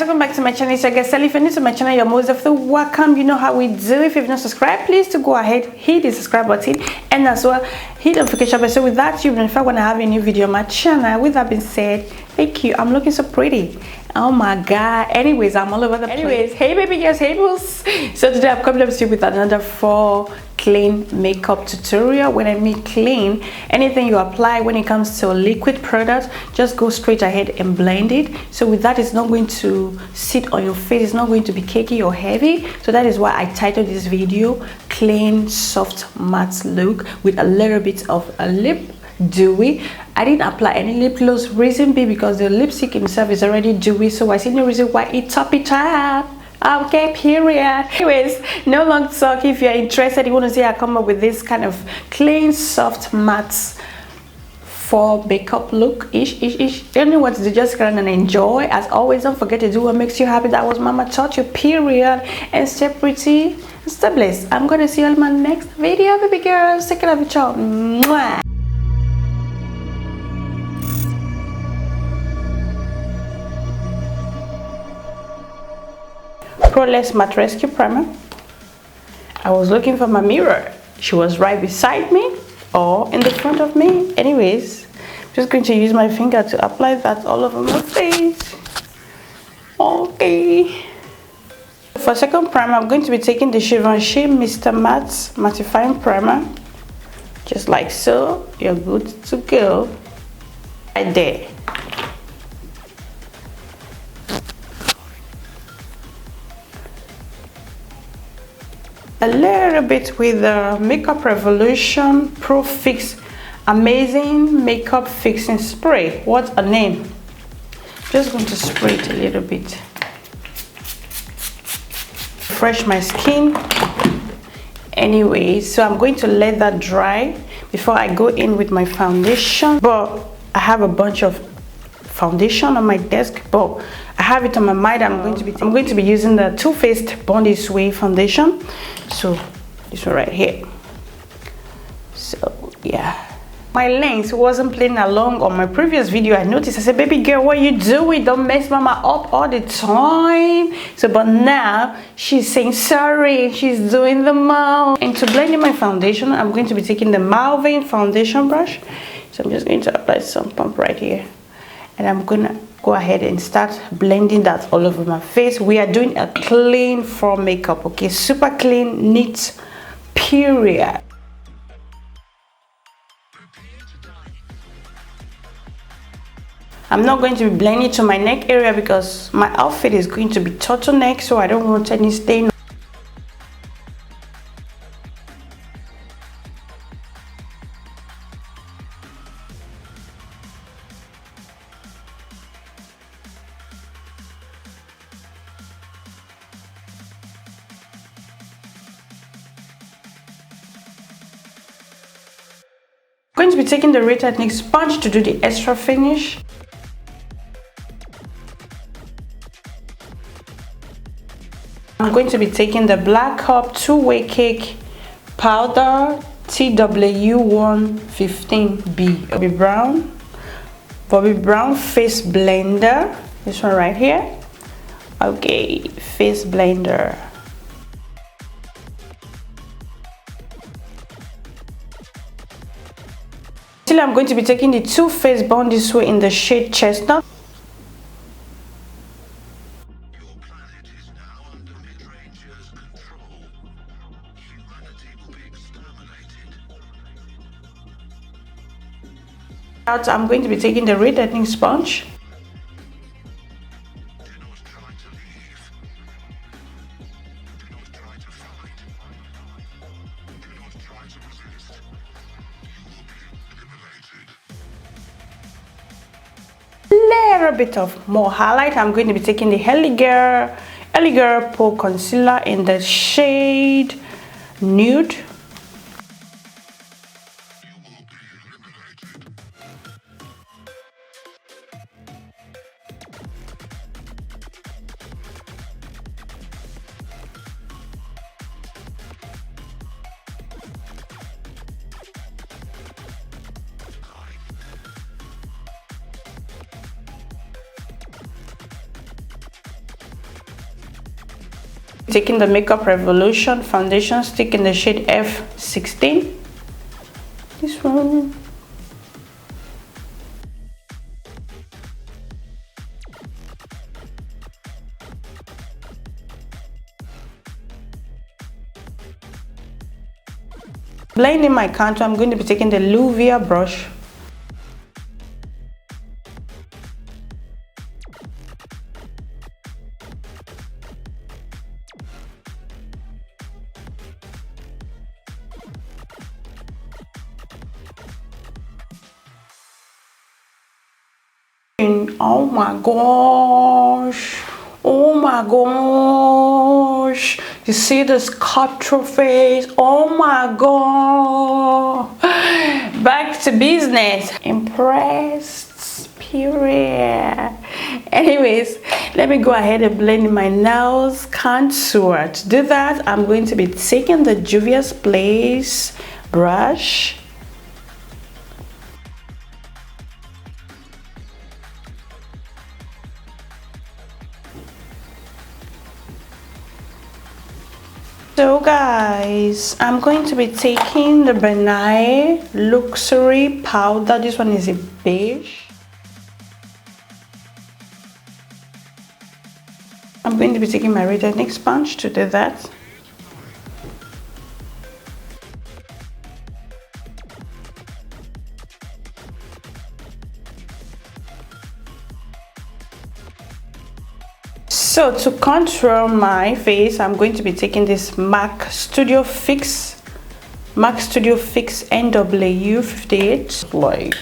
welcome back to my channel. It's your girl Selin. If you're new to my channel, you're most definitely welcome. You know how we do. If you've not subscribed, please to go ahead, hit the subscribe button, and as well hit the notification bell. So with that, you'll be notified when I have a new video on my channel. With that being said, thank you. I'm looking so pretty. Oh my god. Anyways, I'm all over the place. Hey baby girls, hey bulls. So today I'm coming up to you with another 4 clean makeup tutorial. When I mean clean, anything you apply when it comes to a liquid product, just go straight ahead and blend it. So with that, it's not going to sit on your face, it's not going to be cakey or heavy. So that is why I titled this video clean soft matte look with a little bit of a lip dewy. I didn't apply any lip gloss, reason being because the lipstick itself is already dewy, so I see no reason why it top it up. Okay, period. Anyways, no long talk. If you're interested, you want to see I come up with this kind of clean soft matte for makeup look ish. You know what to do, just run and enjoy. As always, don't forget to do what makes you happy. That was mama taught you, period. And stay pretty, stay blessed. I'm gonna see you in my next video, baby girls. Take care of each other. Mwah. Poreless Matte Rescue Primer. I was looking for my mirror. She was right beside me or in the front of me. Anyways, I'm just going to use my finger to apply that all over my face. Okay. For second primer, I'm going to be taking the Givenchy Mr. Matte Mattifying Primer. Just like so. You're good to go. Right there. A little bit with the Makeup Revolution Pro Fix Amazing Makeup Fixing Spray. What a name. Just going to spray it a little bit. Refresh my skin. Anyway, so I'm going to let that dry before I go in with my foundation. But I have a bunch of foundation on my desk, but I have it on my mind. I'm going to be using the Too Faced Born This Way foundation. So this one right here. So yeah, my length wasn't playing along on my previous video. I noticed, I said, baby girl, what you doing? Don't mess mama up all the time. So but now she's saying sorry, she's doing the most. And to blend in my foundation, I'm going to be taking the Maybelline foundation brush. So I'm just going to apply some pump right here, and I'm gonna go ahead and start blending that all over my face. We are doing a clean for makeup, okay? Super clean, neat, period. I'm not going to be blending to my neck area because my outfit is going to be turtleneck, so I don't want any stain. I'm going to be taking the Real Technique sponge to do the extra finish. I'm going to be taking the Black Cup 2-Way Cake Powder TW115B Bobbi Brown Face Blender. This one right here. Okay, face blender. I'm going to be taking the Too Faced Born This Way in the shade Chestnut. I'm going to be taking the Real Technique sponge. Little bit of more highlight. I'm going to be taking the Elegir Pro Concealer in the shade Nude. Taking the Makeup Revolution foundation stick in the shade F16. This one. Blending my contour, I'm going to be taking the Luvia brush. Oh my gosh, oh my gosh, you see the sculpture face? Oh my god, back to business. Impressed, period. Anyways, let me go ahead and blend in my nails contour. To do that, I'm going to be taking the Juvia's Place brush. So guys, I'm going to be taking the Benai Luxury powder. This one is a beige. I'm going to be taking my reddening sponge to do that. So to contour my face, I'm going to be taking this MAC Studio Fix NW 58. Like,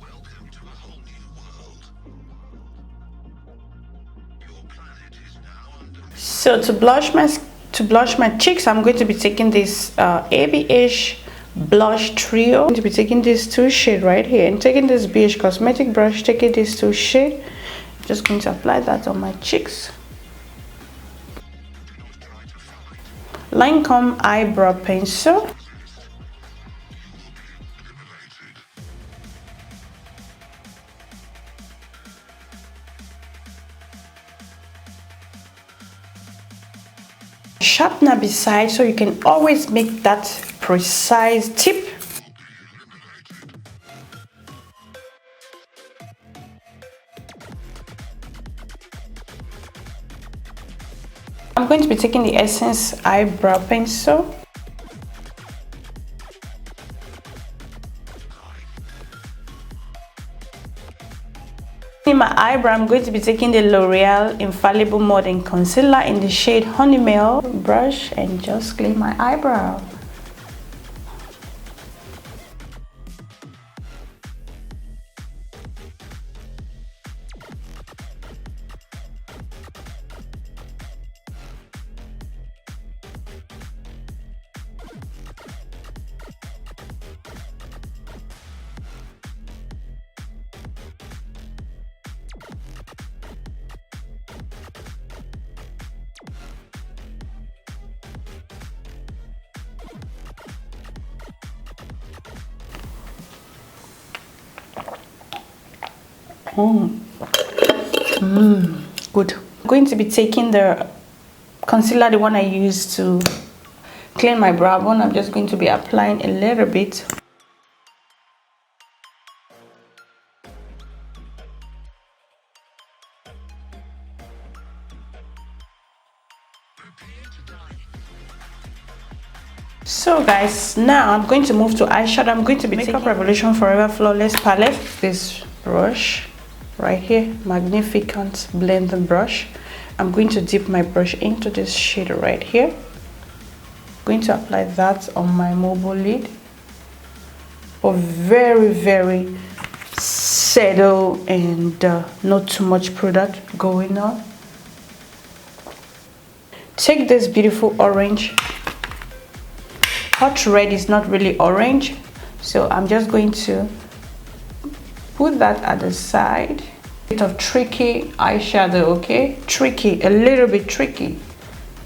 welcome to a whole new world. Your planet is now under. So to blush my cheeks, I'm going to be taking this ABH blush trio. I'm going to be taking these two shades right here and taking this beige cosmetic brush, taking these two shades. I'm just going to apply that on my cheeks. Lancome eyebrow pencil. Sharpener beside, so you can always make that precise tip. I'm going to be taking the Essence eyebrow pencil. In my eyebrow, I'm going to be taking the L'Oreal Infallible Modern Concealer in the shade Honeymail brush and just clean my eyebrow. Good. I'm going to be taking the concealer, the one I used to clean my brow bone. I'm just going to be applying a little bit. So guys, now I'm going to move to eyeshadow. I'm going to be taking Makeup Revolution Forever Flawless palette. This brush right here, Magnificent blending brush. I'm going to dip my brush into this shade right here. I'm going to apply that on my mobile lid for very settle and not too much product going on. Take this beautiful orange. Hot red is not really orange, so I'm just going to put that at the side. A bit of tricky eyeshadow, okay? Tricky, a little bit tricky.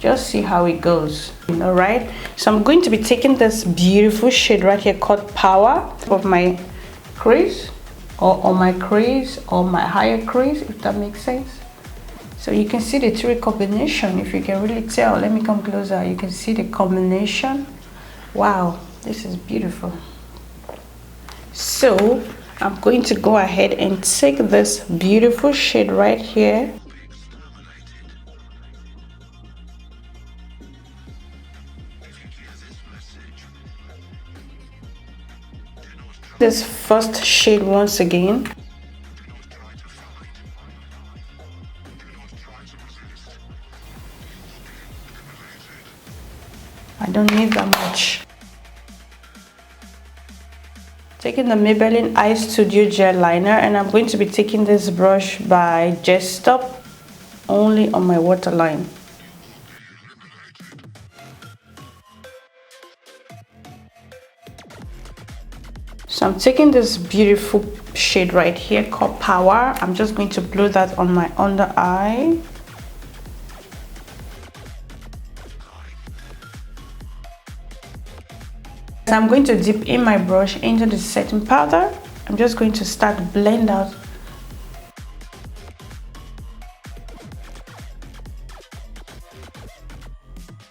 just see how it goes. All right, so I'm going to be taking this beautiful shade right here called Power of my crease, or on my crease, or my higher crease, if that makes sense. So you can see the three combination. If you can really tell, let me come closer. You can see the combination. Wow, this is beautiful. So I'm going to go ahead and take this beautiful shade right here. This first shade once again. I don't need that much. Taking the Maybelline Eyeshadow gel liner, and I'm going to be taking this brush by Just Stop only on my waterline. So I'm taking this beautiful shade right here called Power. I'm just going to blow that on my under eye. So I'm going to dip in my brush into the setting powder. I'm just going to start blend out.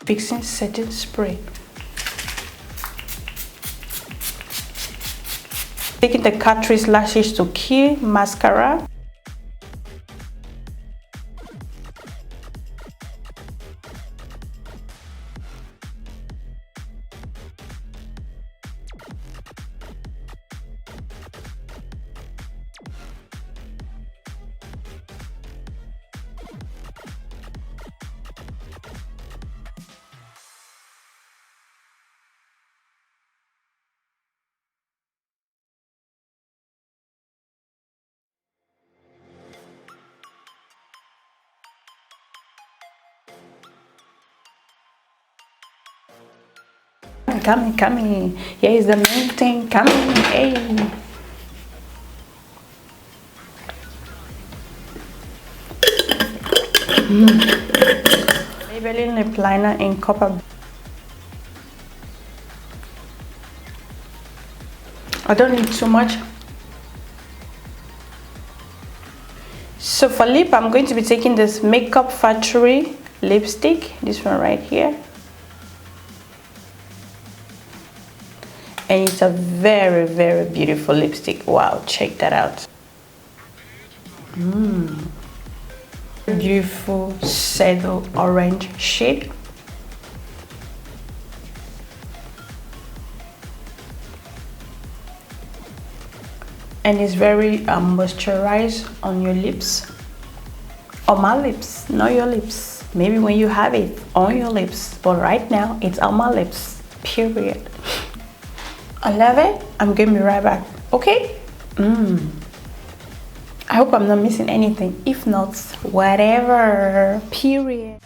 Fixing setting spray. Taking the Catrice Lashes to Kill mascara. Coming. Here is the main thing coming. Hey. Maybelline Lip Liner in Copper. I don't need too much. So for lip, I'm going to be taking this Makeup Factory lipstick, this one right here. And it's a very, very beautiful lipstick. Wow, check that out. Beautiful saddle orange shade. And it's very moisturized on your lips. On my lips, not your lips. Maybe when you have it on your lips, but right now it's on my lips, period. I love it. I'm going to be right back. Okay? I hope I'm not missing anything. If not, whatever. Period.